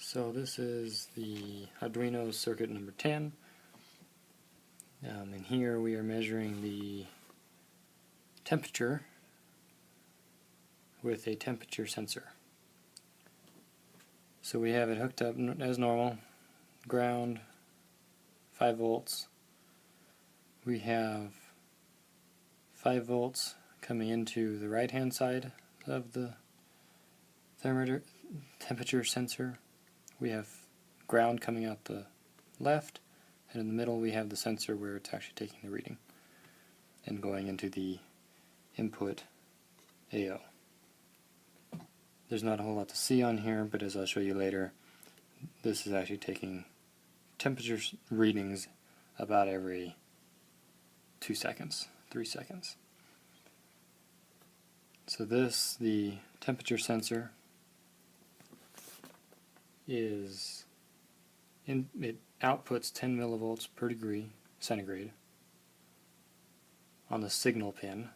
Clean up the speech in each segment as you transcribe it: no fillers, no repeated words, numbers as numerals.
So this is the Arduino circuit number 10. And here we are measuring the temperature with a temperature sensor. So we have it hooked up as normal, ground, 5 volts. We have 5 volts coming into the right hand side of the thermometer temperature sensor. We have ground coming out the left, and in the middle we have the sensor where it's actually taking the reading and going into the input AO. There's not a whole lot to see on here, but as I'll show you later, this is actually taking temperature readings about every 2 seconds, 3 seconds. So this, the temperature sensor, it outputs 10 millivolts per degree centigrade on the signal pin,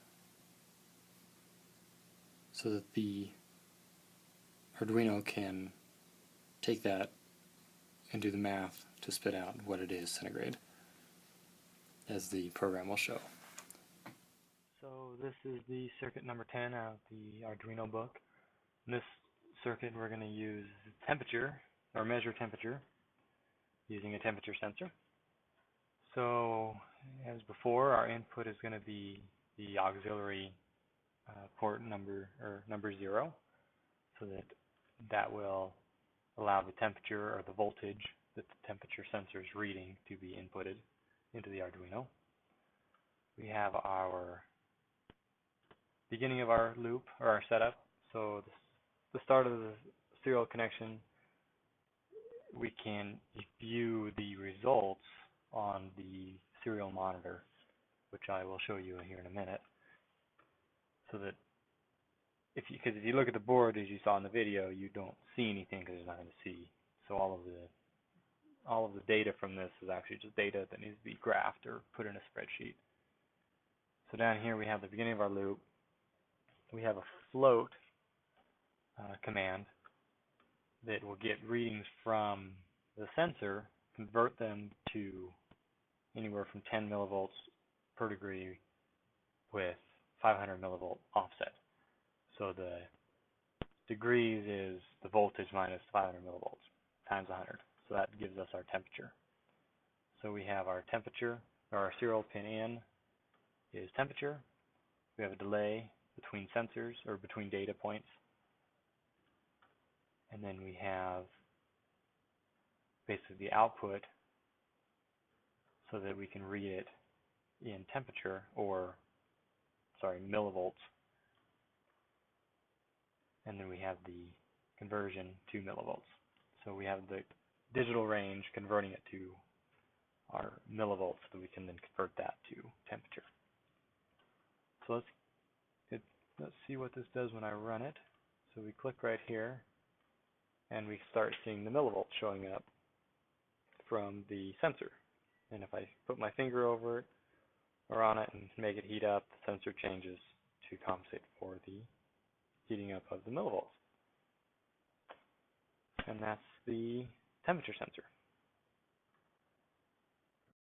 so that the Arduino can take that and do the math to spit out what it is centigrade, as the program will show. So this is the circuit number 10 out of the Arduino book. In this circuit we're going to use temperature, or measure temperature, using a temperature sensor. So as before, our input is going to be the auxiliary port number 0, so that will allow the temperature or the voltage that the temperature sensor is reading to be inputted into the Arduino. We have our beginning of our loop, or our setup. So the start of the serial connection, we can view the results on the serial monitor, which I will show you here in a minute. So that because if you look at the board as you saw in the video, you don't see anything because there's nothing to see. So all of the data from this is actually just data that needs to be graphed or put in a spreadsheet. So down here we have the beginning of our loop. We have a float command that will get readings from the sensor, convert them to anywhere from 10 millivolts per degree with 500 millivolt offset. So the degrees is the voltage minus 500 millivolts times 100. So that gives us our temperature. So we have our temperature, or our serial pin in is temperature. We have a delay between sensors, or between data points. And then we have basically the output, so that we can read it in temperature, or millivolts. And then we have the conversion to millivolts. So we have the digital range converting it to our millivolts, so that we can then convert that to temperature. So let's see what this does when I run it. So we click right here, and we start seeing the millivolts showing up from the sensor. And if I put my finger over it or on it and make it heat up, the sensor changes to compensate for the heating up of the millivolts. And that's the temperature sensor.